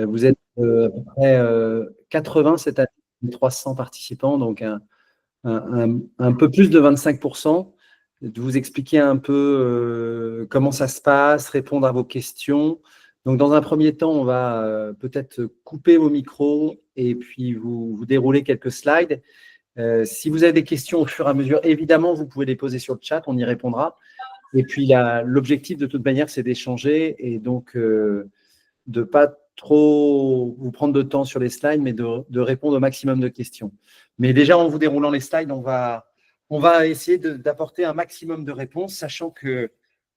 Vous êtes à peu près 80 cette année, 300 participants, donc un peu plus de 25%. De vous expliquer un peu comment ça se passe, répondre à vos questions. Donc, dans un premier temps, on va peut-être couper vos micros et puis vous dérouler quelques slides. Si vous avez des questions au fur et à mesure, évidemment, vous pouvez les poser sur le chat, on y répondra. Et puis, l'objectif, de toute manière, c'est d'échanger et donc de ne pas trop vous prendre de temps sur les slides, mais de répondre au maximum de questions. Mais déjà, en vous déroulant les slides, on va essayer d'apporter un maximum de réponses, sachant que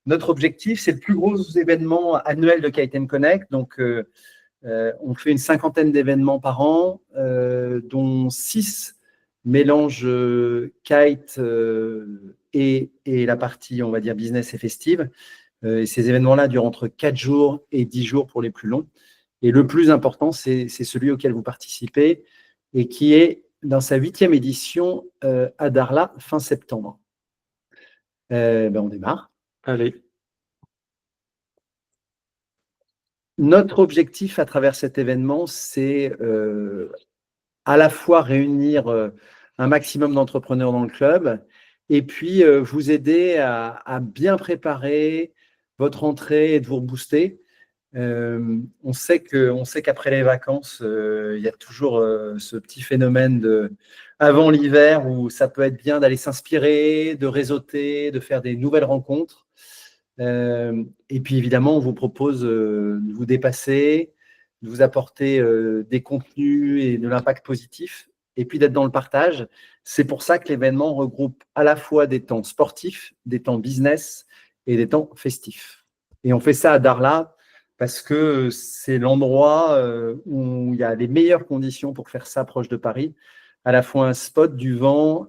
notre objectif, c'est le plus gros événement annuel de Kite & Connect. Donc, on fait une 50aine d'événements par an, dont 6 mélangent kite et la partie, on va dire, business et festive. Et ces événements-là durent entre 4 jours et 10 jours pour les plus longs. Et le plus important, c'est celui auquel vous participez et qui est dans sa 8e édition à Darla, fin septembre. On démarre. Allez. Notre objectif à travers cet événement, c'est à la fois réunir un maximum d'entrepreneurs dans le club et puis vous aider à bien préparer votre entrée et de vous rebooster. On sait qu'après les vacances, il y a toujours ce petit phénomène avant l'hiver où ça peut être bien d'aller s'inspirer, de réseauter, de faire des nouvelles rencontres. Et puis évidemment, on vous propose de vous dépasser, de vous apporter des contenus et de l'impact positif, et puis d'être dans le partage. C'est pour ça que l'événement regroupe à la fois des temps sportifs, des temps business et des temps festifs. Et on fait ça à Darla parce que c'est l'endroit où il y a les meilleures conditions pour faire ça proche de Paris, à la fois un spot, du vent,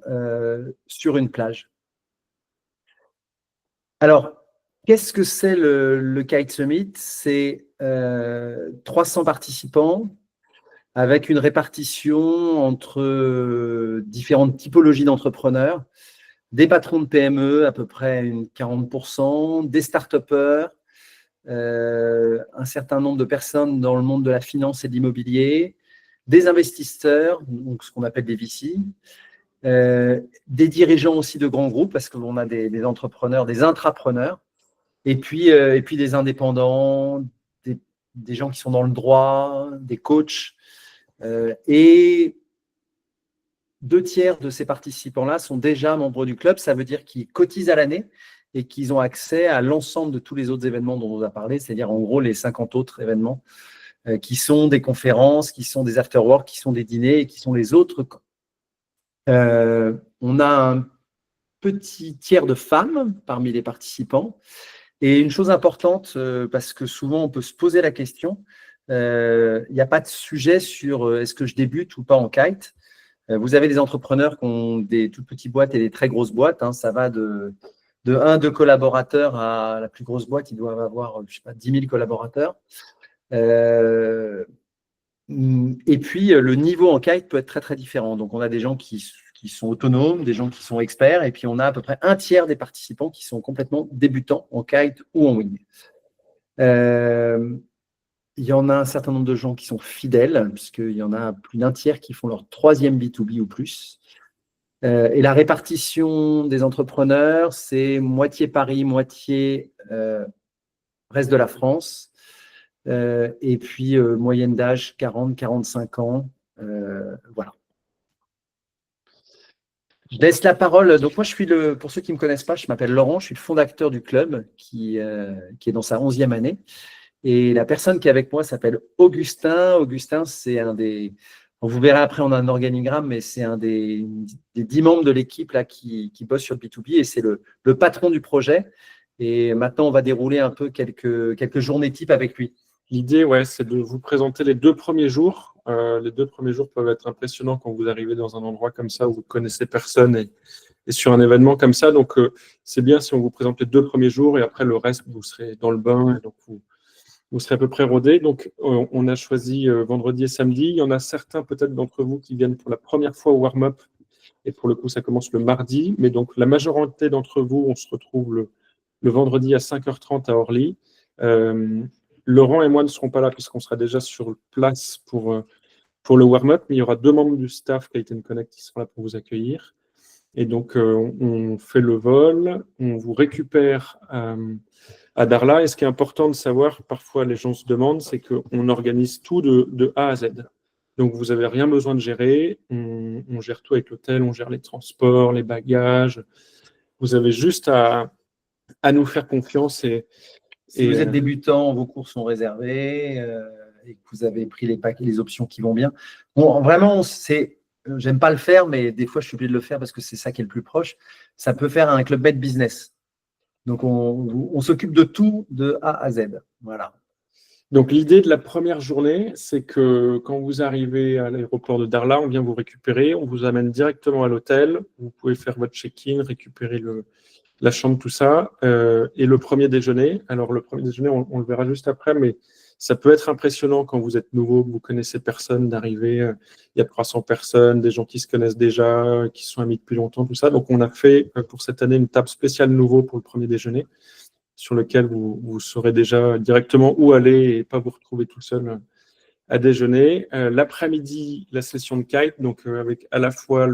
sur une plage. Alors, qu'est-ce que c'est le Kite Summit? C'est 300 participants avec une répartition entre différentes typologies d'entrepreneurs, des patrons de PME, à peu près 40%, des start-upers, un certain nombre de personnes dans le monde de la finance et de l'immobilier, des investisseurs, donc ce qu'on appelle des VC, des dirigeants aussi de grands groupes, parce qu'on a des entrepreneurs, des intrapreneurs, et puis des indépendants, des gens qui sont dans le droit, des coachs. Et 2/3 de ces participants-là sont déjà membres du club. Ça veut dire qu'ils cotisent à l'année et qu'ils ont accès à l'ensemble de tous les autres événements dont on vous a parlé, c'est-à-dire en gros les 50 autres événements qui sont des conférences, qui sont des after-work, qui sont des dîners et qui sont les autres. On a un petit tiers de femmes parmi les participants. Et une chose importante, parce que souvent on peut se poser la question, il n'y a pas de sujet sur est-ce que je débute ou pas en kite. Vous avez des entrepreneurs qui ont des toutes petites boîtes et des très grosses boîtes. Hein, ça va de 1-2 collaborateurs à la plus grosse boîte, ils doivent avoir, je sais pas, 10 000 collaborateurs. Et puis, le niveau en kite peut être très, très différent. Donc, on a des gens qui sont autonomes, des gens qui sont experts, et puis on a à peu près un tiers des participants qui sont complètement débutants en kite ou en wing. Il y en a un certain nombre de gens qui sont fidèles, puisqu'il y en a plus d'un tiers qui font leur 3e B2B ou plus. Et la répartition des entrepreneurs, c'est moitié Paris, moitié reste de la France. Et puis, moyenne d'âge 40-45 ans. Voilà. Je laisse la parole. Donc, moi, pour ceux qui ne me connaissent pas, je m'appelle Laurent, je suis le fondateur du club qui est dans sa 11e année. Et la personne qui est avec moi s'appelle Augustin. Augustin, c'est vous verrez après, on a un organigramme, mais c'est un des 10 membres de l'équipe là qui bosse sur le B2B et c'est le patron du projet. Et maintenant, on va dérouler un peu quelques journées type avec lui. L'idée, ouais, c'est de vous présenter les 2 premiers jours. Les 2 premiers jours peuvent être impressionnants quand vous arrivez dans un endroit comme ça où vous ne connaissez personne et sur un événement comme ça. Donc, c'est bien si on vous présente les 2 premiers jours et après, le reste, vous serez dans le bain et donc vous serez à peu près rodés. Donc, on a choisi vendredi et samedi. Il y en a certains, peut-être, d'entre vous qui viennent pour la première fois au warm-up. Et pour le coup, ça commence le mardi. Mais donc, la majorité d'entre vous, on se retrouve le vendredi à 5h30 à Orly. Laurent et moi ne serons pas là puisqu'on sera déjà sur place pour le warm-up, mais il y aura 2 membres du staff Kite & Connect qui seront là pour vous accueillir. Et donc, on fait le vol, on vous récupère à Darla. Et ce qui est important de savoir, parfois les gens se demandent, c'est qu'on organise tout de A à Z. Donc, vous n'avez rien besoin de gérer. On gère tout avec l'hôtel, on gère les transports, les bagages. Vous avez juste à nous faire confiance. Si vous êtes débutant, vos cours sont réservés et que vous avez pris les options qui vont bien. Bon, vraiment, j'aime pas le faire, mais des fois, je suis obligé de le faire parce que c'est ça qui est le plus proche. Ça peut faire un Club Med business. Donc, on s'occupe de tout de A à Z. Voilà. Donc, l'idée de la première journée, c'est que quand vous arrivez à l'aéroport de Darla, on vient vous récupérer, on vous amène directement à l'hôtel. Vous pouvez faire votre check-in, récupérer la chambre, tout ça. Et le premier déjeuner, alors le premier déjeuner, on le verra juste après, mais ça peut être impressionnant quand vous êtes nouveau, que vous connaissez personne, d'arriver, il y a 300 personnes, des gens qui se connaissent déjà, qui sont amis depuis longtemps, tout ça. Donc, on a fait pour cette année une table spéciale nouveau pour le premier déjeuner, sur lequel vous saurez déjà directement où aller et pas vous retrouver tout seul à déjeuner. L'après-midi, la session de kite, donc avec à la fois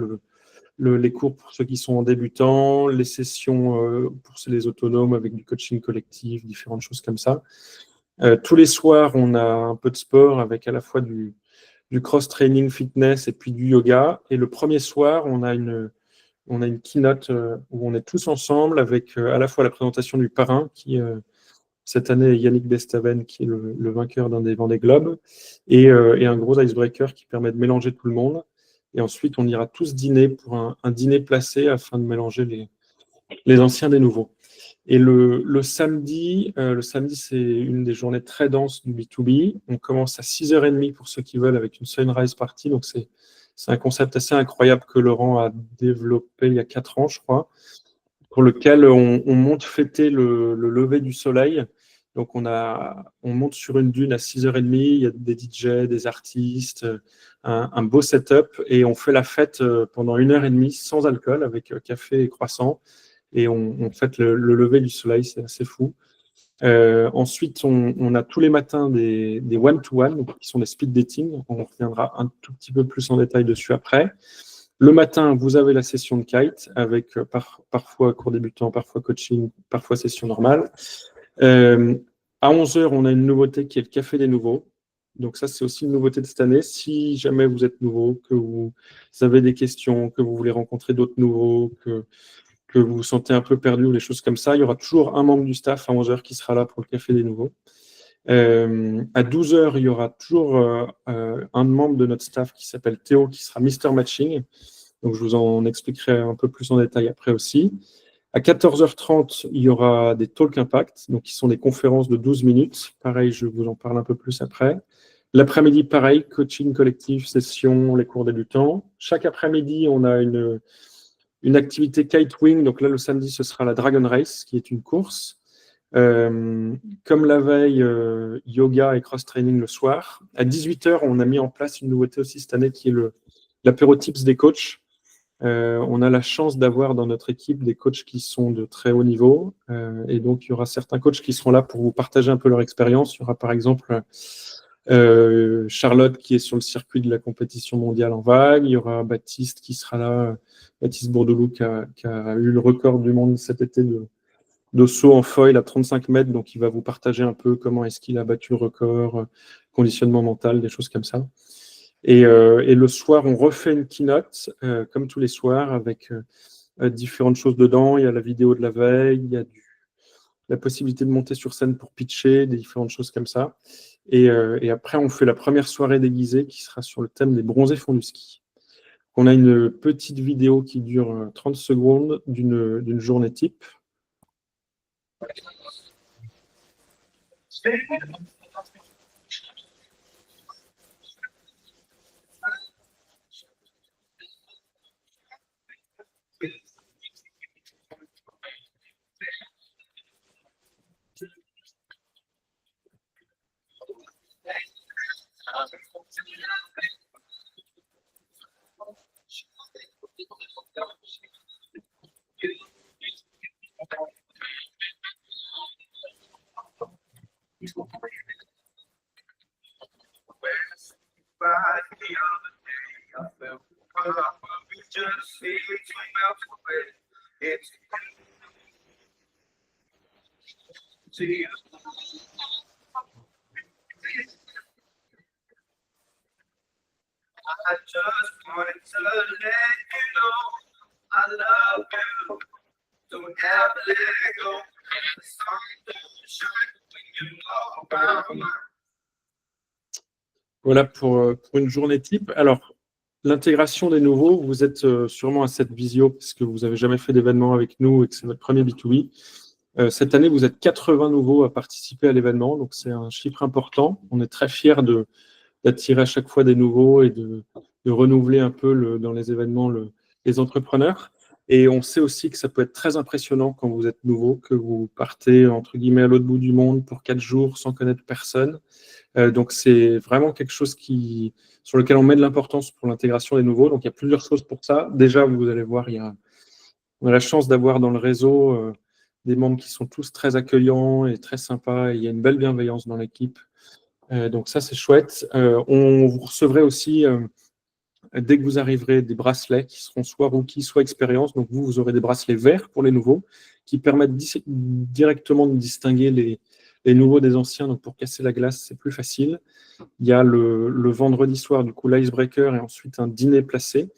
les cours pour ceux qui sont débutants, les sessions pour les autonomes avec du coaching collectif, différentes choses comme ça. Tous les soirs, on a un peu de sport avec à la fois du cross-training fitness et puis du yoga. Et le premier soir, on a une keynote où on est tous ensemble avec à la fois la présentation du parrain qui cette année est Yannick Bestaven qui est le vainqueur d'un des Vendée Globes et un gros icebreaker qui permet de mélanger tout le monde. Et ensuite, on ira tous dîner pour un dîner placé afin de mélanger les anciens des nouveaux. Et le samedi, c'est une des journées très denses du B2B. On commence à 6h30 pour ceux qui veulent avec une sunrise party. Donc, c'est un concept assez incroyable que Laurent a développé il y a 4 ans, je crois, pour lequel on monte fêter le lever du soleil. Donc, on monte sur une dune à 6h30, il y a des DJ, des artistes, un beau setup, et on fait la fête pendant 1h30 sans alcool, avec café et croissant, et on fête le lever du soleil, c'est assez fou. Ensuite, on a tous les matins des one-to-one, qui sont des speed dating, on reviendra un tout petit peu plus en détail dessus après. Le matin, vous avez la session de kite avec parfois cours débutant, parfois coaching, parfois session normale. À 11h, on a une nouveauté qui est le Café des Nouveaux. Donc ça, c'est aussi une nouveauté de cette année. Si jamais vous êtes nouveau, que vous avez des questions, que vous voulez rencontrer d'autres nouveaux, que vous vous sentez un peu perdu ou des choses comme ça, il y aura toujours un membre du staff à 11h qui sera là pour le Café des Nouveaux. À 12h, il y aura toujours un membre de notre staff qui s'appelle Théo, qui sera Mister Matching. Donc, je vous en expliquerai un peu plus en détail après aussi. À 14h30, il y aura des Talk Impact, donc qui sont des conférences de 12 minutes. Pareil, je vous en parle un peu plus après. L'après-midi, pareil, coaching collectif, session, les cours débutants. Chaque après-midi, on a une activité Kite Wing. Donc là, le samedi, ce sera la Dragon Race, qui est une course. Comme la veille, yoga et cross-training le soir. À 18h, on a mis en place une nouveauté aussi cette année qui est l'apéro tips des coachs. On a la chance d'avoir dans notre équipe des coachs qui sont de très haut niveau. Et donc, il y aura certains coachs qui seront là pour vous partager un peu leur expérience. Il y aura par exemple Charlotte qui est sur le circuit de la compétition mondiale en vague. Il y aura Baptiste qui sera là, Baptiste Bourdelou qui a eu le record du monde cet été de saut en foil à 35 mètres. Donc, il va vous partager un peu comment est-ce qu'il a battu le record, conditionnement mental, des choses comme ça. Et le soir, on refait une keynote, comme tous les soirs, avec différentes choses dedans. Il y a la vidéo de la veille, il y a la possibilité de monter sur scène pour pitcher, des différentes choses comme ça. Et après, on fait la première soirée déguisée qui sera sur le thème des bronzés fonds du ski. On a une petite vidéo qui dure 30 secondes d'une journée type. Voilà pour une journée type. Alors, l'intégration des nouveaux, vous êtes sûrement à cette visio parce que vous n'avez jamais fait d'événement avec nous et que c'est votre premier B2B. Cette année, vous êtes 80 nouveaux à participer à l'événement, donc c'est un chiffre important. On est très fiers d'attirer à chaque fois des nouveaux et de renouveler un peu dans les événements les entrepreneurs. Et on sait aussi que ça peut être très impressionnant quand vous êtes nouveau, que vous partez entre guillemets à l'autre bout du monde pour 4 jours sans connaître personne. Donc c'est vraiment quelque chose sur lequel on met de l'importance pour l'intégration des nouveaux. Donc il y a plusieurs choses pour ça. Déjà, vous allez voir, on a la chance d'avoir dans le réseau des membres qui sont tous très accueillants et très sympas. Et il y a une belle bienveillance dans l'équipe. Donc ça, c'est chouette. On vous recevrait aussi, dès que vous arriverez, des bracelets qui seront soit rookie, soit expérience. Donc vous aurez des bracelets verts pour les nouveaux qui permettent directement de distinguer les nouveaux des anciens. Donc pour casser la glace, c'est plus facile. Il y a le vendredi soir, du coup, l'icebreaker et ensuite un dîner placé.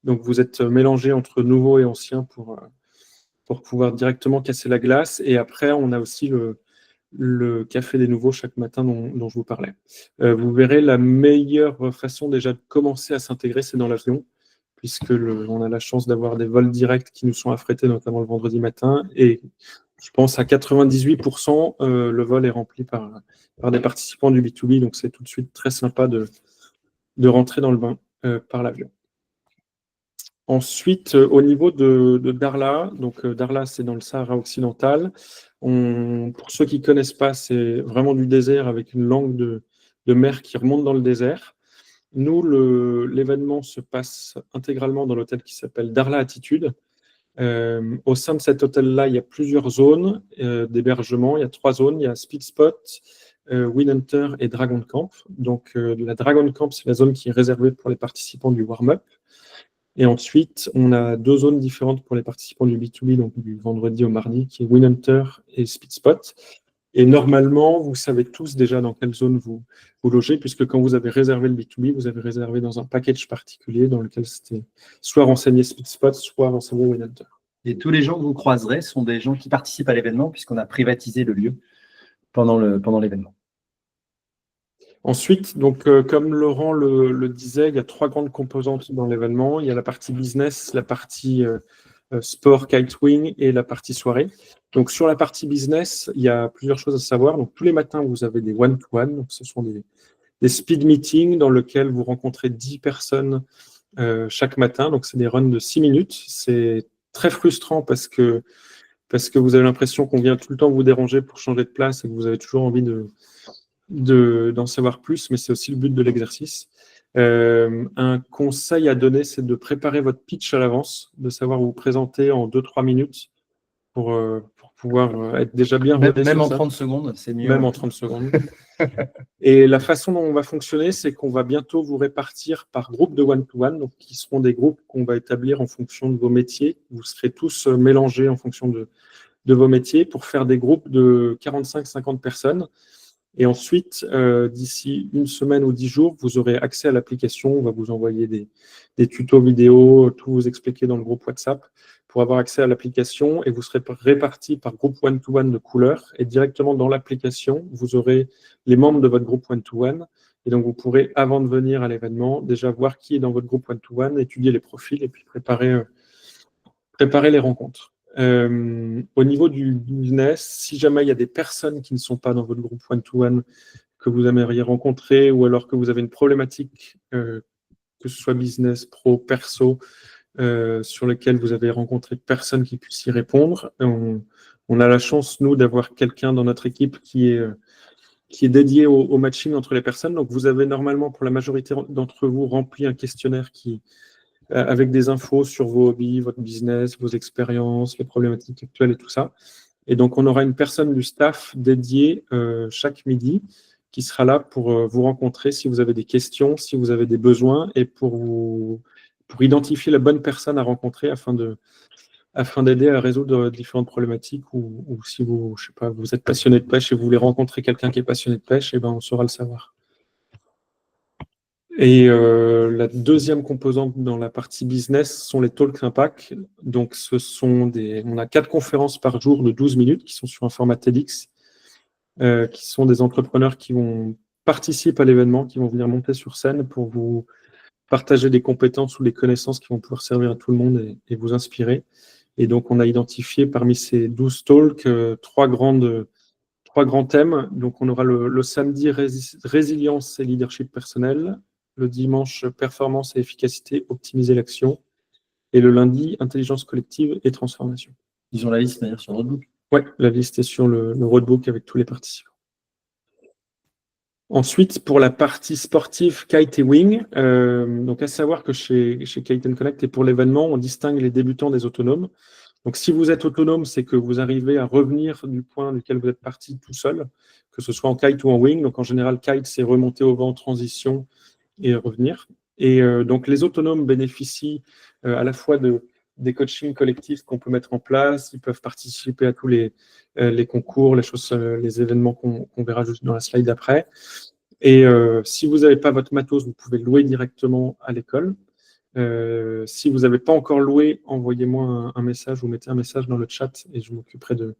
Donc vous êtes mélangés entre nouveaux et anciens pour pouvoir directement casser la glace. Et après, on a aussi le café des nouveaux chaque matin dont je vous parlais. Vous verrez, la meilleure façon déjà de commencer à s'intégrer, c'est dans l'avion, puisque on a la chance d'avoir des vols directs qui nous sont affrétés, notamment le vendredi matin. Et je pense à 98%, le vol est rempli par des participants du B2B, donc c'est tout de suite très sympa de rentrer dans le bain par l'avion. Ensuite, au niveau de Darla, donc Darla, c'est dans le Sahara occidental. Pour ceux qui ne connaissent pas, c'est vraiment du désert avec une langue de mer qui remonte dans le désert. Nous, l'événement se passe intégralement dans l'hôtel qui s'appelle Darla Attitude. Au sein de cet hôtel-là, il y a plusieurs zones d'hébergement. Il y a 3 zones. Il y a Speed Spot, Wind Hunter et Dragon Camp. Donc, la Dragon Camp, c'est la zone qui est réservée pour les participants du warm-up. Et ensuite, on a 2 zones différentes pour les participants du B2B, donc du vendredi au mardi, qui est Wind Hunter et Speed Spot. Et normalement, vous savez tous déjà dans quelle zone vous logez, puisque quand vous avez réservé le B2B, vous avez réservé dans un package particulier dans lequel c'était soit renseigné Speed Spot, soit renseigné Wind Hunter. Et tous les gens que vous croiserez sont des gens qui participent à l'événement, puisqu'on a privatisé le lieu pendant l'événement. Ensuite, donc, comme Laurent le disait, il y a 3 grandes composantes dans l'événement. Il y a la partie business, la partie sport, kitewing et la partie soirée. Donc, sur la partie business, il y a plusieurs choses à savoir. Donc, tous les matins, vous avez des one-to-one. Donc, ce sont des speed meetings dans lesquels vous rencontrez 10 personnes chaque matin. Donc, c'est des runs de 6 minutes. C'est très frustrant parce que vous avez l'impression qu'on vient tout le temps vous déranger pour changer de place et que vous avez toujours envie d'en savoir plus, mais c'est aussi le but de l'exercice. Un conseil à donner, c'est de préparer votre pitch à l'avance, de savoir vous présenter en 2-3 minutes pour pouvoir être déjà bien rodé. Même en 30 secondes, c'est mieux. Même en 30 secondes. Et la façon dont on va fonctionner, c'est qu'on va bientôt vous répartir par groupe de one-to-one, donc qui seront des groupes qu'on va établir en fonction de vos métiers. Vous serez tous mélangés en fonction de vos métiers pour faire des groupes de 45-50 personnes. Et ensuite, d'ici 1 semaine ou 10 jours, vous aurez accès à l'application. On va vous envoyer des tutos vidéo, tout vous expliquer dans le groupe WhatsApp pour avoir accès à l'application. Et vous serez répartis par groupe one-to-one de couleur. Et directement dans l'application, vous aurez les membres de votre groupe one-to-one. Et donc, vous pourrez, avant de venir à l'événement, déjà voir qui est dans votre groupe one-to-one, étudier les profils et puis préparer les rencontres. Au niveau du business, si jamais il y a des personnes qui ne sont pas dans votre groupe one-to-one que vous aimeriez rencontrer ou alors que vous avez une problématique, que ce soit business, pro, perso, sur lequel vous avez rencontré personne qui puisse y répondre, on a la chance, nous, d'avoir quelqu'un dans notre équipe qui est dédié au matching entre les personnes. Donc, vous avez normalement, pour la majorité d'entre vous, rempli un questionnaire avec des infos sur vos hobbies, votre business, vos expériences, les problématiques actuelles et tout ça. Et donc, on aura une personne du staff dédiée chaque midi qui sera là pour vous rencontrer si vous avez des questions, si vous avez des besoins, et pour identifier la bonne personne à rencontrer afin d'aider à résoudre différentes problématiques, ou si vous, je sais pas, vous êtes passionné de pêche et vous voulez rencontrer quelqu'un qui est passionné de pêche, et ben on saura le savoir. Et la deuxième composante dans la partie business sont les Talk Impact. Donc, on a 4 conférences par jour de 12 minutes qui sont sur un format TEDx, qui sont des entrepreneurs qui vont participer à l'événement, qui vont venir monter sur scène pour vous partager des compétences ou des connaissances qui vont pouvoir servir à tout le monde et vous inspirer. Et donc, on a identifié parmi ces 12 talks 3 grands thèmes. Donc, on aura le samedi résilience et leadership personnel, le dimanche performance et efficacité, optimiser l'action, et le lundi intelligence collective et transformation. Ils ont la liste d'ailleurs sur le roadbook. Oui, la liste est sur le roadbook avec tous les participants. Ensuite, pour la partie sportive Kite et Wing, donc à savoir que chez Kite & Connect et pour l'événement, on distingue les débutants des autonomes. Donc, si vous êtes autonome, c'est que vous arrivez à revenir du point duquel vous êtes parti tout seul, que ce soit en kite ou en wing. Donc, en général, kite, c'est remonter au vent, transition et revenir. Et donc, les autonomes bénéficient à la fois des coachings collectifs qu'on peut mettre en place. Ils peuvent participer à tous les concours, les événements qu'on verra juste dans la slide d'après. Et si vous n'avez pas votre matos, vous pouvez le louer directement à l'école. Si vous n'avez pas encore loué, envoyez-moi un message, vous mettez un message dans le chat et je m'occuperai de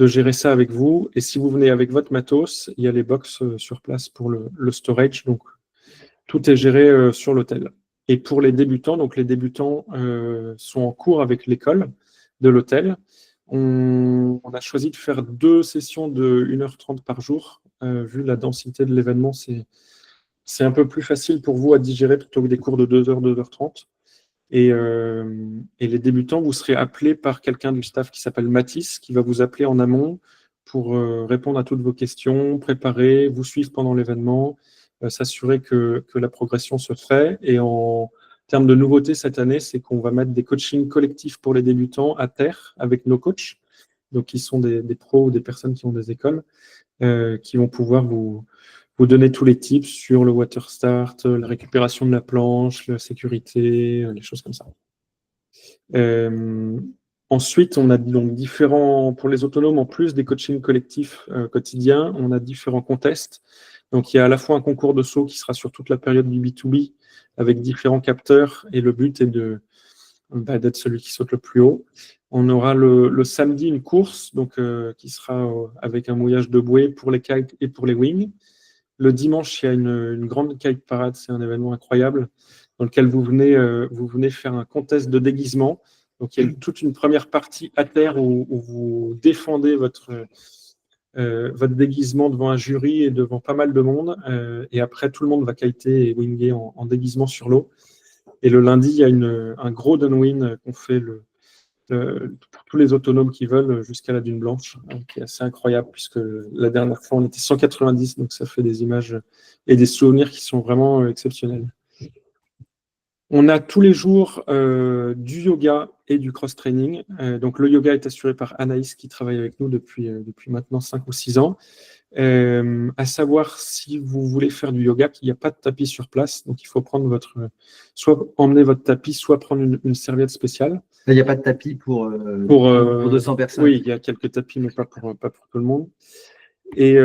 gérer ça avec vous. Et si vous venez avec votre matos, il y a les box sur place pour le storage. Donc, tout est géré sur l'hôtel. Et pour les débutants, donc les débutants sont en cours avec l'école de l'hôtel. On a choisi de faire 2 sessions de 1h30 par jour. Vu la densité de l'événement, c'est un peu plus facile pour vous à digérer plutôt que des cours de 2h, 2h30. Et les débutants, vous serez appelés par quelqu'un du staff qui s'appelle Mathis, qui va vous appeler en amont pour répondre à toutes vos questions, préparer, vous suivre pendant l'événement, s'assurer que la progression se fait. Et en termes de nouveautés cette année, c'est qu'on va mettre des coachings collectifs pour les débutants à terre avec nos coachs, donc qui sont des pros ou des personnes qui ont des écoles, qui vont pouvoir vous donner tous les tips sur le water start, la récupération de la planche, la sécurité, les choses comme ça. Ensuite, on a donc pour les autonomes, en plus des coachings collectifs quotidiens, on a différents contests. Donc, il y a à la fois un concours de saut qui sera sur toute la période du B2B avec différents capteurs, et le but est d'être celui qui saute le plus haut. On aura le samedi une course donc, qui sera avec un mouillage de bouée pour les kites et pour les wings. Le dimanche, il y a une grande kite parade, c'est un événement incroyable dans lequel vous venez faire un contest de déguisement. Donc, il y a toute une première partie à terre où vous défendez votre déguisement devant un jury et devant pas mal de monde. Et après, tout le monde va kiter et winger en déguisement sur l'eau. Et le lundi, il y a un gros downwind qu'on fait pour tous les autonomes qui veulent jusqu'à la dune blanche, qui est assez incroyable puisque la dernière fois, on était 190, donc ça fait des images et des souvenirs qui sont vraiment exceptionnels. On a tous les jours du yoga et du cross-training. Donc, le yoga est assuré par Anaïs qui travaille avec nous depuis maintenant 5 ou 6 ans. À savoir, si vous voulez faire du yoga, qu'il n'y a pas de tapis sur place. Donc, il faut prendre soit emmener votre tapis, soit prendre une serviette spéciale. Là, il n'y a pas de tapis pour 200 personnes. Oui, il y a quelques tapis, mais pas pour tout le monde. Et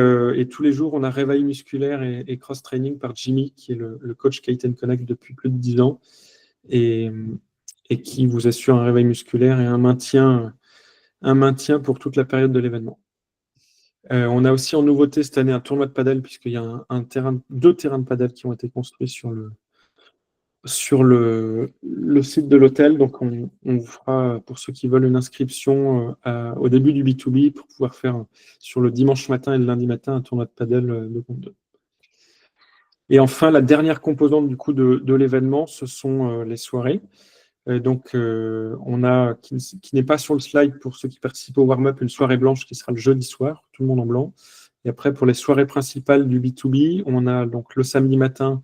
tous les jours, on a réveil musculaire et cross-training par Jimmy, qui est le coach Kite & Connect depuis plus de 10 ans, et qui vous assure un réveil musculaire et un maintien pour toute la période de l'événement. On a aussi en nouveauté cette année un tournoi de padel, puisqu'il y a 2 terrains de padel qui ont été construits sur le site de l'hôtel. Donc, on vous fera, pour ceux qui veulent, une inscription au début du B2B pour pouvoir faire sur le dimanche matin et le lundi matin un tournoi de padel de contre 2. Et enfin, la dernière composante du coup de l'événement, ce sont les soirées. Donc, on a, qui n'est pas sur le slide pour ceux qui participent au warm-up, une soirée blanche qui sera le jeudi soir, tout le monde en blanc. Et après, pour les soirées principales du B2B, on a donc le samedi matin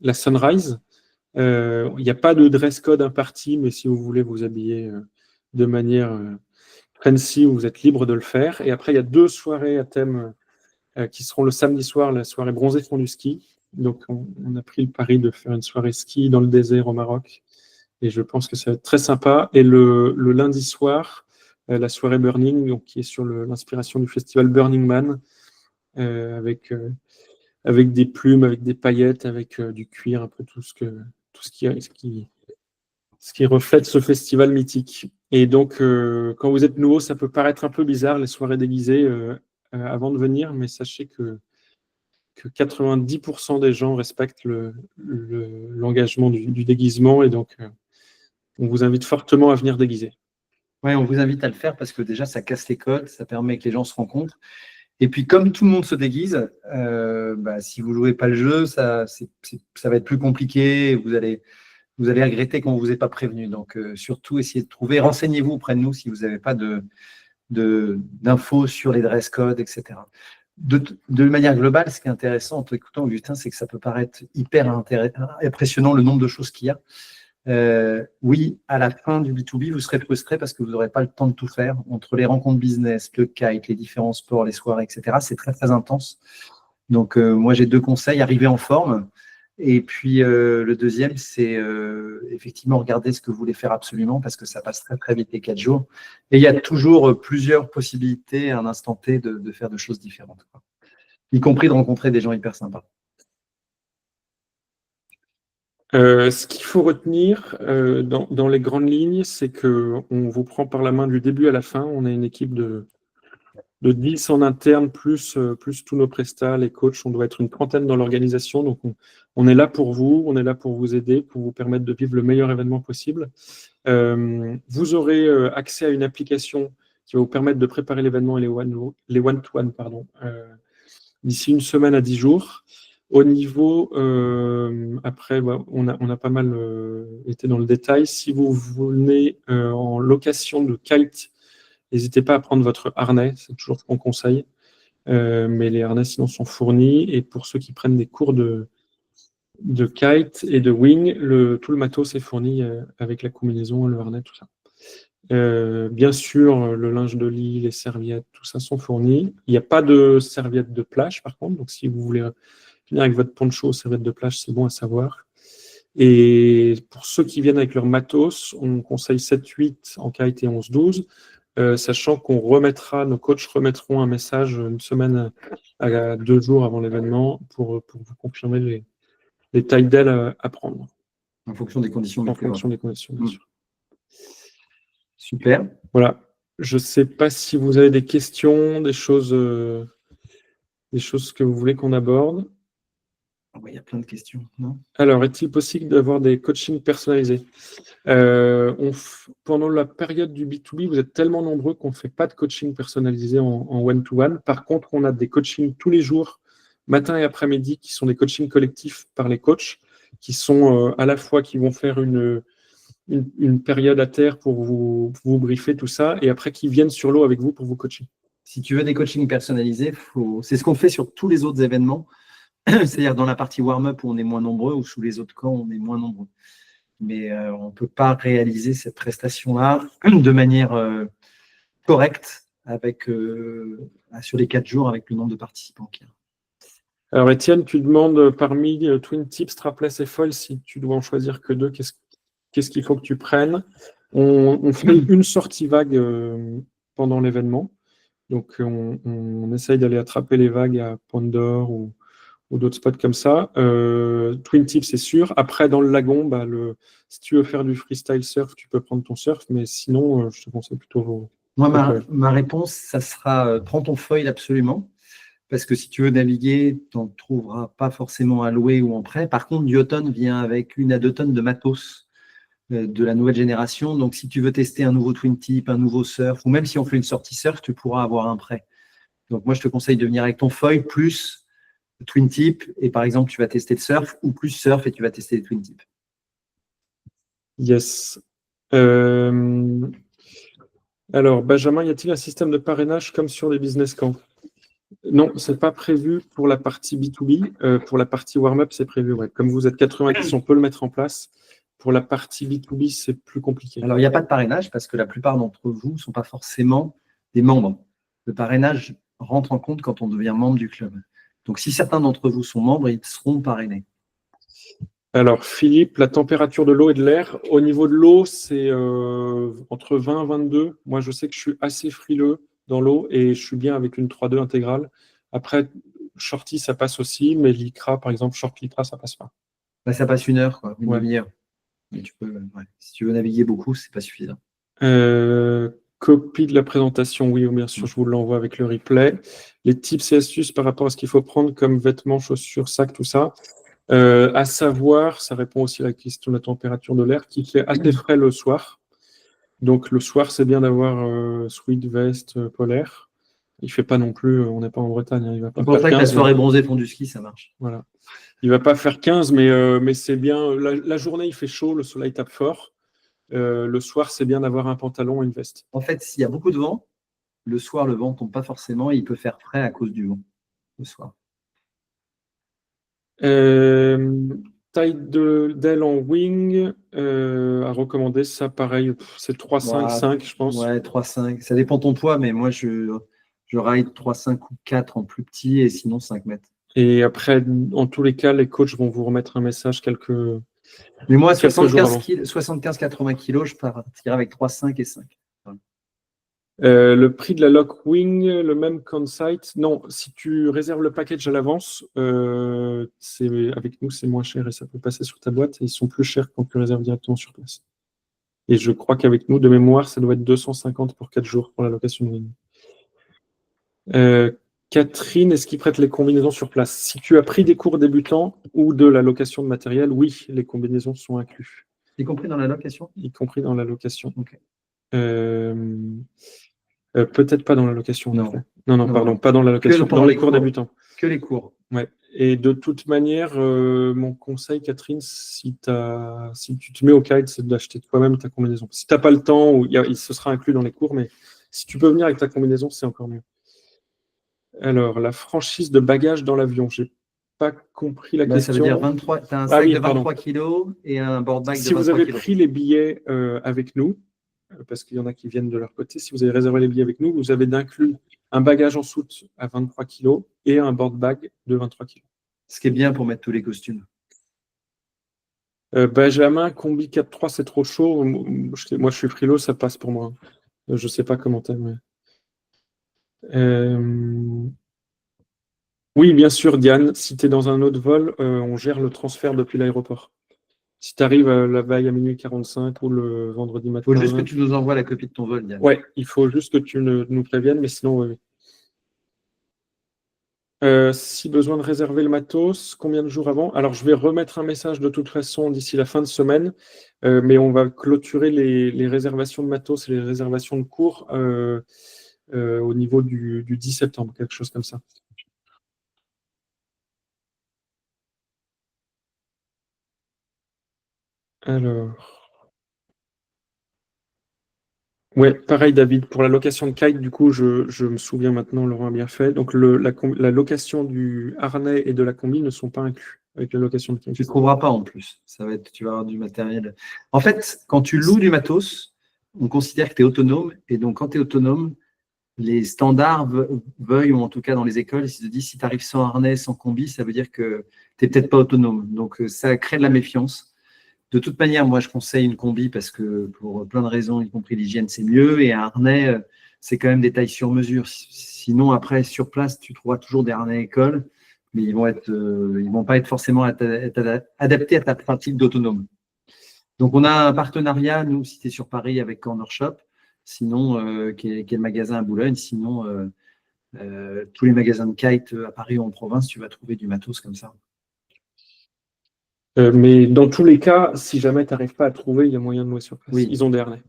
la sunrise. Il n'y a pas de dress code imparti, mais si vous voulez vous habiller de manière fancy, vous êtes libre de le faire. Et après, il y a 2 soirées à thème qui seront le samedi soir, la soirée bronzée fond du ski. Donc, on a pris le pari de faire une soirée ski dans le désert au Maroc. Et je pense que ça va être très sympa. Et le lundi soir, la soirée Burning, donc, qui est sur l'inspiration du festival Burning Man, avec des plumes, avec des paillettes, avec du cuir, un peu tout ce qui reflète ce festival mythique. Et donc, quand vous êtes nouveau, ça peut paraître un peu bizarre, les soirées déguisées avant de venir, mais sachez que 90% des gens respectent l'engagement du déguisement, et donc on vous invite fortement à venir déguiser. Ouais, on vous invite à le faire parce que déjà, ça casse les codes, ça permet que les gens se rencontrent. Et puis, comme tout le monde se déguise, si vous ne jouez pas le jeu, ça va être plus compliqué. Vous allez regretter qu'on ne vous ait pas prévenu. Donc, surtout, essayez de trouver, renseignez-vous auprès de nous si vous n'avez pas d'infos sur les dress codes, etc. De manière globale, ce qui est intéressant en t'écoutant, Augustin, c'est que ça peut paraître hyper impressionnant le nombre de choses qu'il y a. Oui, à la fin du B2B, vous serez frustré parce que vous n'aurez pas le temps de tout faire. Entre les rencontres business, le kite, les différents sports, les soirées, etc., c'est très, très intense. Donc, moi, j'ai 2 conseils. Arriver en forme. Et puis, le deuxième, c'est effectivement regarder ce que vous voulez faire absolument parce que ça passe très, très vite les 4 jours. Et il y a toujours plusieurs possibilités à un instant T de faire de choses différentes, quoi. Y compris de rencontrer des gens hyper sympas. Ce qu'il faut retenir dans les grandes lignes, c'est qu'on vous prend par la main du début à la fin. On a une équipe de 10 en interne, plus tous nos prestats, les coachs. On doit être une trentaine dans l'organisation. Donc, on est là pour vous, on est là pour vous aider, pour vous permettre de vivre le meilleur événement possible. Vous aurez accès à une application qui va vous permettre de préparer l'événement et les one-to-one, d'ici une semaine à 10 jours. Au niveau, après, on a pas mal été dans le détail. Si vous venez en location de kite, n'hésitez pas à prendre votre harnais, c'est toujours ce qu'on conseille. Mais les harnais, sinon, sont fournis. Et pour ceux qui prennent des cours de kite et de wing, tout le matos est fourni avec la combinaison, le harnais, tout ça. Bien sûr, le linge de lit, les serviettes, tout ça sont fournis. Il n'y a pas de serviettes de plage, par contre. Donc, si vous voulez venir avec votre poncho, serviette de plage, c'est bon à savoir. Et pour ceux qui viennent avec leur matos, on conseille 7-8 en kite et 11-12, sachant nos coachs remettront un message une semaine à 2 jours avant l'événement pour vous confirmer les tailles d'ailes à prendre. En fonction des conditions. En fonction des conditions, bien sûr. Super. Voilà. Je ne sais pas si vous avez des questions, des choses que vous voulez qu'on aborde. Il y a plein de questions, non ? Alors, est-il possible d'avoir des coachings personnalisés ? Pendant la période du B2B, vous êtes tellement nombreux qu'on ne fait pas de coaching personnalisé en one-to-one. Par contre, on a des coachings tous les jours, matin et après-midi, qui sont des coachings collectifs par les coachs, qui sont à la fois qui vont faire une période à terre pour vous briefer tout ça, et après qui viennent sur l'eau avec vous pour vous coacher. Si tu veux des coachings personnalisés, c'est ce qu'on fait sur tous les autres événements. C'est-à-dire dans la partie warm-up où on est moins nombreux ou sous les autres camps on est moins nombreux. Mais on ne peut pas réaliser cette prestation-là de manière correcte sur les 4 jours avec le nombre de participants qu'il y a. Alors Étienne, tu demandes parmi Twin Tips, Strapless et Foil, si tu dois en choisir que 2, qu'est-ce qu'il faut que tu prennes ? On fait une sortie vague pendant l'événement. Donc on essaye d'aller attraper les vagues à Pont d'Or ou d'autres spots comme ça. Twin Tips, c'est sûr. Après, dans le lagon, si tu veux faire du freestyle surf, tu peux prendre ton surf, mais sinon, je te conseille plutôt Moi, ma réponse, ça sera prends ton foil absolument, parce que si tu veux naviguer, tu n'en trouveras pas forcément à louer ou en prêt. Par contre, Duotone vient avec 1 à 2 tonnes de matos de la nouvelle génération. Donc, si tu veux tester un nouveau Twin Tip, un nouveau surf, ou même si on fait une sortie surf, tu pourras avoir un prêt. Donc, moi, je te conseille de venir avec ton foil plus Twin Tip, et par exemple, tu vas tester le surf, ou plus surf et tu vas tester les Twin Tip. Yes. Alors, Benjamin, y a-t-il un système de parrainage comme sur les business camps ? Non, ce n'est pas prévu pour la partie B2B. Pour la partie warm-up, c'est prévu. Ouais. Comme vous êtes 90, on peut le mettre en place. Pour la partie B2B, c'est plus compliqué. Alors, il n'y a pas de parrainage parce que la plupart d'entre vous ne sont pas forcément des membres. Le parrainage rentre en compte quand on devient membre du club. Donc, si certains d'entre vous sont membres, ils seront parrainés. Alors, Philippe, la température de l'eau et de l'air. Au niveau de l'eau, c'est entre 20 et 22. Moi, je sais que je suis assez frileux dans l'eau et je suis bien avec une 3.2 intégrale. Après, shorty, ça passe aussi, mais l'ICRA, par exemple, short l'ICRA, ça passe pas. Bah, ça passe 1 heure, quoi, une Ouais. demi-heure. Mais si tu veux naviguer beaucoup, c'est pas suffisant. Copie de la présentation, oui, bien sûr, je vous l'envoie avec le replay. Les tips et astuces par rapport à ce qu'il faut prendre comme vêtements, chaussures, sacs, tout ça. À savoir, ça répond aussi à la question de la température de l'air, qui fait assez frais le soir. Donc le soir, c'est bien d'avoir sweat, veste, polaire. Il fait pas non plus, on n'est pas en Bretagne, hein, il va pas C'est pour faire ça que la 15. soirée bronzée fond du ski, ça marche. Voilà. Il va pas faire 15, mais c'est bien. La journée, il fait chaud, le soleil tape fort. Le soir, c'est bien d'avoir un pantalon et une veste. En fait, s'il y a beaucoup de vent, le soir, le vent ne tombe pas forcément et il peut faire frais à cause du vent le soir. Taille d'aile en wing à recommander, ça pareil, c'est 3,5, je pense. Ouais, 3,5. Ça dépend de ton poids, mais moi, je ride 3,5 ou 4 en plus petit et sinon 5 mètres. Et après, en tous les cas, les coachs vont vous remettre un message Mais moi, quelques jours avant. 75-80 kilos, je partirai avec 3,5 et 5. Le prix de la Lock Wing, le même qu'on site. Non, si tu réserves le package à l'avance, avec nous, c'est moins cher et ça peut passer sur ta boîte. Et ils sont plus chers quand tu réserves directement sur place. Et je crois qu'avec nous, de mémoire, ça doit être 250 pour 4 jours pour la location de wing. Catherine, est-ce qu'ils prêtent les combinaisons sur place? Si tu as pris des cours débutants ou de la location de matériel, oui, les combinaisons sont incluses. Y compris dans la location? Y compris dans la location. Okay. Peut-être pas dans la location. Non. Non, pardon, pas dans la location, dans les cours débutants. Que les cours. Ouais. Et de toute manière, mon conseil, Catherine, si tu te mets au kite, c'est d'acheter toi-même ta combinaison. Si tu n'as pas le temps, ce sera inclus dans les cours, mais si tu peux venir avec ta combinaison, c'est encore mieux. Alors, la franchise de bagages dans l'avion, j'ai pas compris la question. Ça veut dire 23, tu as un sac de 23 kg et un board bag de 23 kg. Si vous avez pris les billets avec nous, parce qu'il y en a qui viennent de leur côté, si vous avez réservé les billets avec nous, vous avez d'inclus un bagage en soute à 23 kg et un board bag de 23 kg. Ce qui est bien pour mettre tous les costumes. Benjamin, combi 4-3, c'est trop chaud. Moi, je suis frileux, ça passe pour moi. Je ne sais pas comment t'aimes. Oui, bien sûr, Diane. Si tu es dans un autre vol, on gère le transfert depuis l'aéroport. Si tu arrives la veille à minuit 45 ou le vendredi matin. Il faut juste que tu nous envoies la copie de ton vol, Diane. Oui, il faut juste que tu nous préviennes, mais sinon, oui. Si besoin de réserver le matos, combien de jours avant? Alors, je vais remettre un message de toute façon d'ici la fin de semaine, mais on va clôturer les réservations de matos et les réservations de cours au niveau du 10 septembre, quelque chose comme ça. Alors. Ouais, pareil David, pour la location de kite, du coup, je me souviens maintenant, Laurent a bien fait. Donc la location du harnais et de la combi ne sont pas inclus avec la location de kite. Tu ne trouveras pas en plus. Tu vas avoir du matériel. En fait, quand tu loues du matos, on considère que tu es autonome. Et donc, quand tu es autonome, les standards veuillent, ou en tout cas dans les écoles, ils se disent si tu arrives sans harnais, sans combi, ça veut dire que tu n'es peut-être pas autonome. Donc, ça crée de la méfiance. De toute manière, moi, je conseille une combi parce que pour plein de raisons, y compris l'hygiène, c'est mieux. Et un harnais, c'est quand même des tailles sur mesure. Sinon, après, sur place, tu trouveras toujours des harnais école, mais ils vont pas être forcément adaptés à ta pratique d'autonome. Donc, on a un partenariat, nous, si tu es sur Paris, avec Corner Shop, sinon, qui est le magasin à Boulogne. Sinon, tous les magasins de kite à Paris ou en province, tu vas trouver du matos comme ça. Mais dans tous les cas, si jamais tu n'arrives pas à trouver, il y a moyen de louer sur place. Oui. Ils ont des harnais.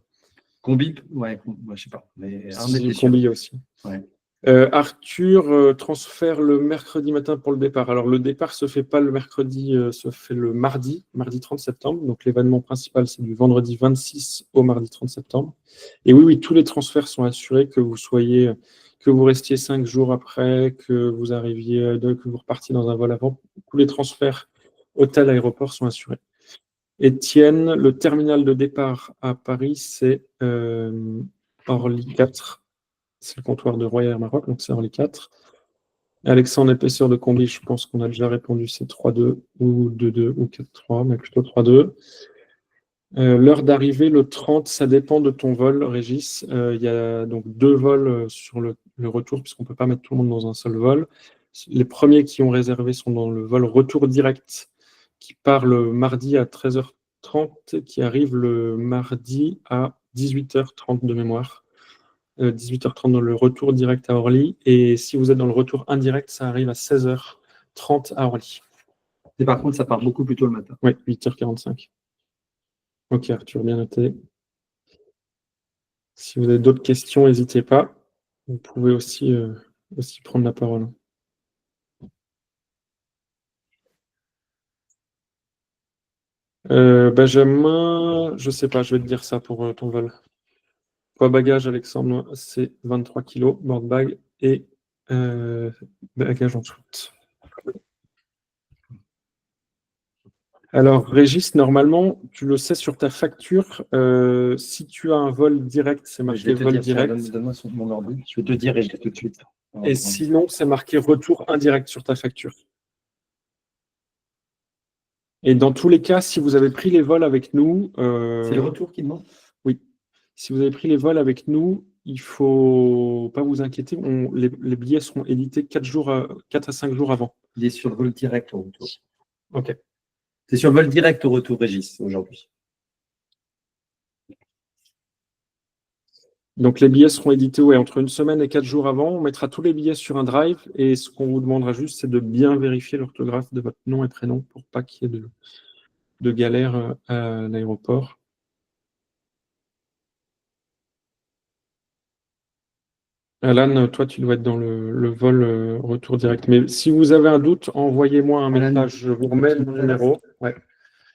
Combi, ouais, je sais pas. Mais harnais, combi aussi. Ouais. Arthur, transfert le mercredi matin pour le départ. Alors, le départ ne se fait pas le mercredi, se fait le mardi 30 septembre. Donc, l'événement principal, c'est du vendredi 26 au mardi 30 septembre. Et oui, tous les transferts sont assurés, que vous restiez 5 jours après, que vous arriviez, que vous repartiez dans un vol avant. Tous les transferts hôtel-aéroport sont assurés. Étienne, le terminal de départ à Paris, c'est Orly 4. c'est le comptoir de Royal Air Maroc, donc c'est Orly 4. Alexandre, épaisseur de combi, je pense qu'on a déjà répondu, c'est 3-2 ou 2-2 ou 4-3, mais plutôt 3-2. L'heure d'arrivée, le 30, ça dépend de ton vol, Régis. Il y a donc 2 vols sur le retour, puisqu'on ne peut pas mettre tout le monde dans un seul vol. Les premiers qui ont réservé sont dans le vol retour direct, qui part le mardi à 13h30, qui arrive le mardi à 18h30 de mémoire. 18h30 dans le retour direct à Orly. Et si vous êtes dans le retour indirect, ça arrive à 16h30 à Orly. Et par contre, ça part beaucoup plus tôt le matin. Oui, 8h45. Ok, Arthur, bien noté. Si vous avez d'autres questions, n'hésitez pas. Vous pouvez aussi prendre la parole. Benjamin, je ne sais pas, je vais te dire ça pour ton vol. Poids bagage, Alexandre, c'est 23 kg, board bag et bagage en soute. Alors, Régis, normalement, tu le sais sur ta facture, si tu as un vol direct, c'est marqué vol direct. Donne-moi mon ordi, je vais te dire tout de suite. Et sinon, c'est marqué retour indirect sur ta facture. Et dans tous les cas, si vous avez pris les vols avec nous... c'est le retour qui demande? Oui. Si vous avez pris les vols avec nous, il ne faut pas vous inquiéter, les billets seront édités 4 à 5 jours avant. Il est sur le vol direct au retour. Ok. C'est sur le vol direct au retour, Régis, aujourd'hui. Donc les billets seront édités entre 1 semaine et 4 jours avant. On mettra tous les billets sur un drive et ce qu'on vous demandera juste, c'est de bien vérifier l'orthographe de votre nom et prénom pour pas qu'il y ait de galère à l'aéroport. Alan, toi, tu dois être dans le vol retour direct. Mais si vous avez un doute, envoyez-moi un message. Je vous remets mon numéro. Ouais.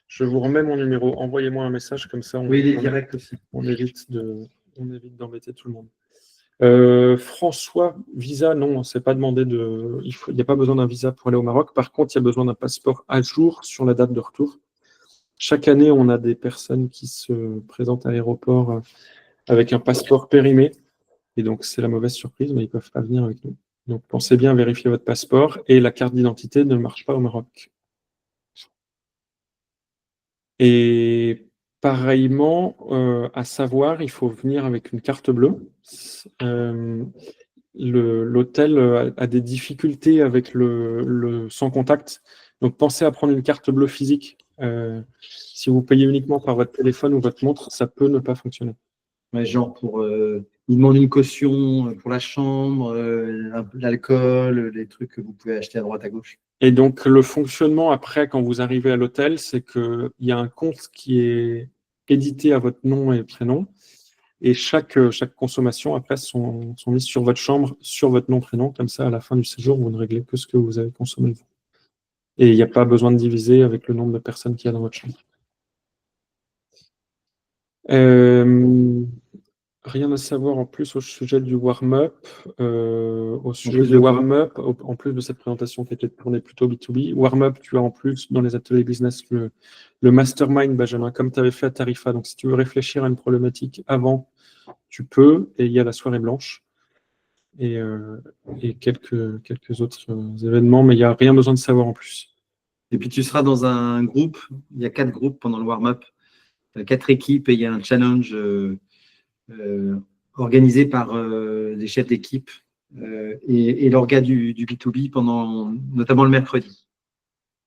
Je vous remets mon numéro. Envoyez-moi un message comme ça. Oui, il est direct aussi. On évite d'embêter tout le monde. François, visa, non, on ne s'est pas demandé il n'y a pas besoin d'un visa pour aller au Maroc. Par contre, il y a besoin d'un passeport à jour sur la date de retour. Chaque année, on a des personnes qui se présentent à l'aéroport avec un passeport périmé. Et donc, c'est la mauvaise surprise, mais ils ne peuvent pas venir avec nous. Donc, pensez bien à vérifier votre passeport et la carte d'identité ne marche pas au Maroc. Et pareillement, à savoir, il faut venir avec une carte bleue. L'hôtel a des difficultés avec le sans contact. Donc, pensez à prendre une carte bleue physique. Si vous payez uniquement par votre téléphone ou votre montre, ça peut ne pas fonctionner. Ouais, genre il demande une caution pour la chambre, l'alcool, les trucs que vous pouvez acheter à droite à gauche. Et donc, le fonctionnement après, quand vous arrivez à l'hôtel, c'est qu'il y a un compte qui est édité à votre nom et prénom. Et chaque consommation, après, sont mises sur votre chambre, sur votre nom, prénom. Comme ça, à la fin du séjour, vous ne réglez que ce que vous avez consommé. Et il n'y a pas besoin de diviser avec le nombre de personnes qu'il y a dans votre chambre. Rien à savoir en plus au sujet du warm-up. Au sujet du warm-up, en plus de cette présentation qui était tournée plutôt B2B, warm-up, tu as en plus dans les ateliers business le mastermind, Benjamin, comme tu avais fait à Tarifa. Donc, si tu veux réfléchir à une problématique avant, tu peux. Et il y a la soirée blanche et quelques autres événements, mais il n'y a rien besoin de savoir en plus. Et puis, tu seras dans un groupe. Il y a 4 groupes pendant le warm-up, 4 équipes et il y a un challenge organisé par les chefs d'équipe et l'orga du B2B pendant notamment le mercredi.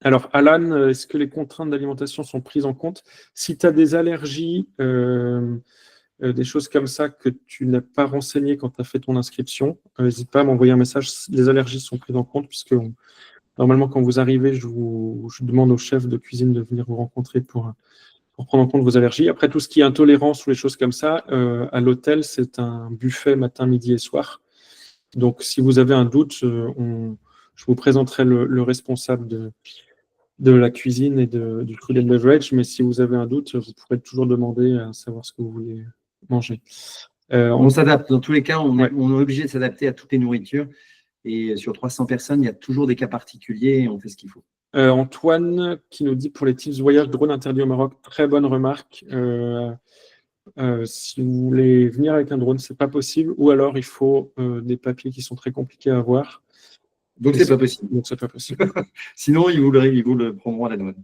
Alors, Alan, est-ce que les contraintes d'alimentation sont prises en compte? Si tu as des allergies, des choses comme ça que tu n'as pas renseignées quand tu as fait ton inscription, n'hésite pas à m'envoyer un message. Les allergies sont prises en compte puisque normalement, quand vous arrivez, je demande au chef de cuisine de venir vous rencontrer pour prendre en compte vos allergies. Après, tout ce qui est intolérance ou les choses comme ça, à l'hôtel, c'est un buffet matin, midi et soir. Donc, si vous avez un doute, je vous présenterai le responsable de la cuisine et du food and beverage. Mais si vous avez un doute, vous pourrez toujours demander à savoir ce que vous voulez manger. On s'adapte. Dans tous les cas, on est obligé de s'adapter à toutes les nourritures. Et sur 300 personnes, il y a toujours des cas particuliers et on fait ce qu'il faut. Antoine qui nous dit pour les tips voyage drone interdit au Maroc, très bonne remarque. Si vous voulez venir avec un drone, c'est pas possible, ou alors il faut des papiers qui sont très compliqués à avoir. Donc, c'est pas possible. Donc, c'est pas possible. Sinon, ils vous le prendront à la douane.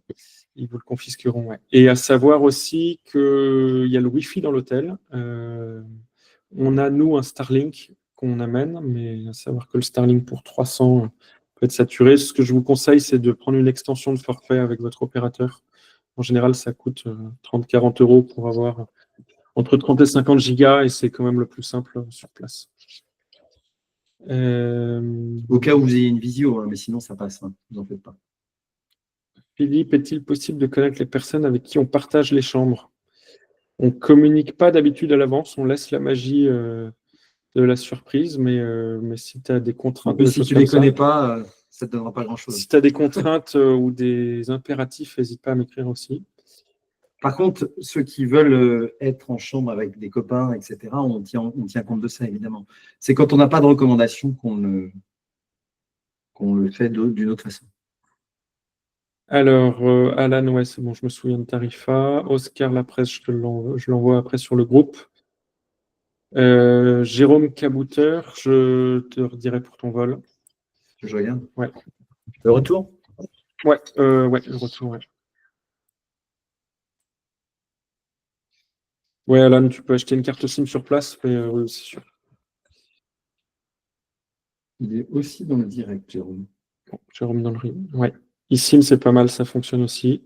Ils vous le confisqueront, ouais. Et à savoir aussi qu'il y a le Wi-Fi dans l'hôtel. On a, nous, un Starlink qu'on amène, mais à savoir que le Starlink pour 300 peut être saturé. Ce que je vous conseille, c'est de prendre une extension de forfait avec votre opérateur. En général, ça coûte 30-40 € pour avoir entre 30 et 50 gigas, et c'est quand même le plus simple sur place. Au cas où vous ayez une visio, hein, mais sinon, ça passe. Hein, vous en faites pas. Philippe, est-il possible de connaître les personnes avec qui on partage les chambres? On ne communique pas d'habitude à l'avance, on laisse la magie de la surprise, mais si tu as des contraintes... Si tu ne les connais pas, ça ne te donnera pas grand-chose. Si tu as des contraintes ou des impératifs, n'hésite pas à m'écrire aussi. Par contre, ceux qui veulent être en chambre avec des copains, etc., on tient compte de ça, évidemment. C'est quand on n'a pas de recommandation qu'on le fait d'une autre façon. Alors, Alan, ouais, c'est bon, je me souviens de Tarifa. Oscar Lapresse, je l'envoie après sur le groupe. Jérôme Cabouteur, je te redirai pour ton vol. Je regarde. Ouais. Le retour? Ouais, le retour, ouais. Ouais, Alan, tu peux acheter une carte SIM sur place, mais oui, c'est sûr. Il est aussi dans le direct, Jérôme. Bon, Jérôme dans le riz. Ouais. eSIM, c'est pas mal, ça fonctionne aussi.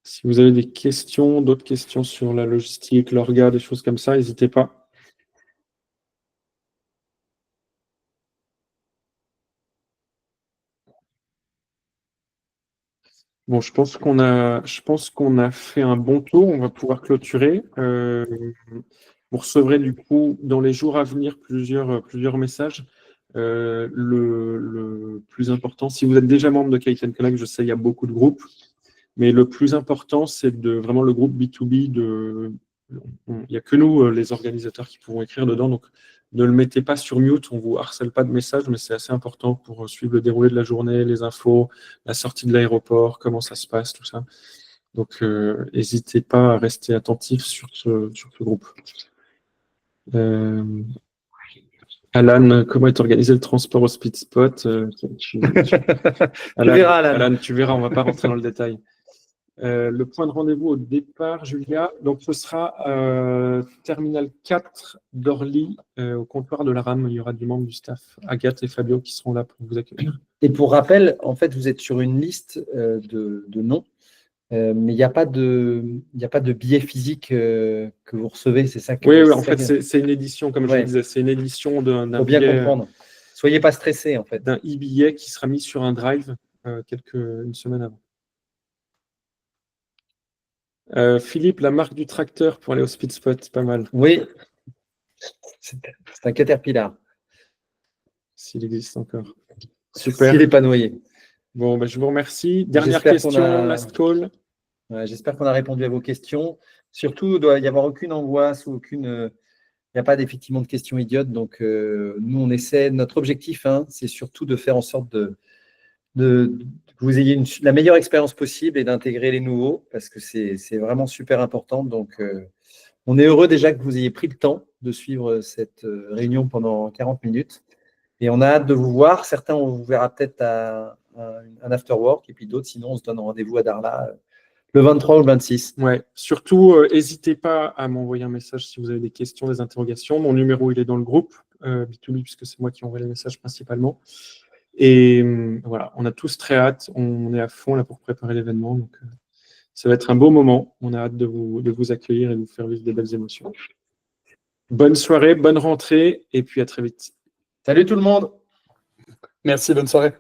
Si vous avez des questions, d'autres questions sur la logistique, l'orga, des choses comme ça, n'hésitez pas. Bon, je pense qu'on a fait un bon tour. On va pouvoir clôturer. Vous recevrez du coup dans les jours à venir plusieurs messages. Le plus important, si vous êtes déjà membre de Kite & Connect, je sais il y a beaucoup de groupes, mais le plus important, c'est vraiment le groupe B2B. Il n'y a que nous, les organisateurs, qui pourront écrire dedans. Donc, ne le mettez pas sur mute, on ne vous harcèle pas de messages, mais c'est assez important pour suivre le déroulé de la journée, les infos, la sortie de l'aéroport, comment ça se passe, tout ça. Donc, n'hésitez pas à rester attentif sur ce groupe. Alan, comment est organisé le transport au Speed Spot? Tu verras, Alan, tu verras, on ne va pas rentrer dans le détail. Le point de rendez-vous au départ, Julia, donc ce sera terminal 4 d'Orly, au comptoir de la RAM. Il y aura du membre du staff, Agathe et Fabio, qui seront là pour vous accueillir. Et pour rappel, en fait, vous êtes sur une liste de noms, mais il n'y a pas de billet physique que vous recevez, c'est ça que Oui, en fait, c'est une édition, comme je le disais, c'est une édition d'un billet. Pour bien comprendre. Soyez pas stressés, en fait. D'un e-billet qui sera mis sur un drive une semaine avant. Philippe, la marque du tracteur pour aller au Speed Spot, pas mal. Oui, c'est un Caterpillar. S'il existe encore. Super. S'il n'est pas noyé. Bon, je vous remercie. Dernière question, last call. J'espère qu'on a répondu à vos questions. Surtout, il ne doit y avoir aucune angoisse ou il n'y a pas effectivement de questions idiotes. Donc, nous, on essaie, notre objectif, c'est surtout de faire en sorte que vous ayez la meilleure expérience possible et d'intégrer les nouveaux, parce que c'est vraiment super important. Donc, on est heureux déjà que vous ayez pris le temps de suivre cette réunion pendant 40 minutes. Et on a hâte de vous voir. Certains, on vous verra peut-être à un after-work, et puis d'autres, sinon, on se donne rendez-vous à Darla le 23 ou le 26. Ouais. Surtout, n'hésitez pas à m'envoyer un message si vous avez des questions, des interrogations. Mon numéro, il est dans le groupe B2B, puisque c'est moi qui envoie les messages principalement. Et voilà, on a tous très hâte. On est à fond là pour préparer l'événement. Donc, ça va être un beau moment. On a hâte de vous accueillir et de vous faire vivre des belles émotions. Bonne soirée, bonne rentrée, et puis à très vite. Salut tout le monde. Merci, bonne soirée.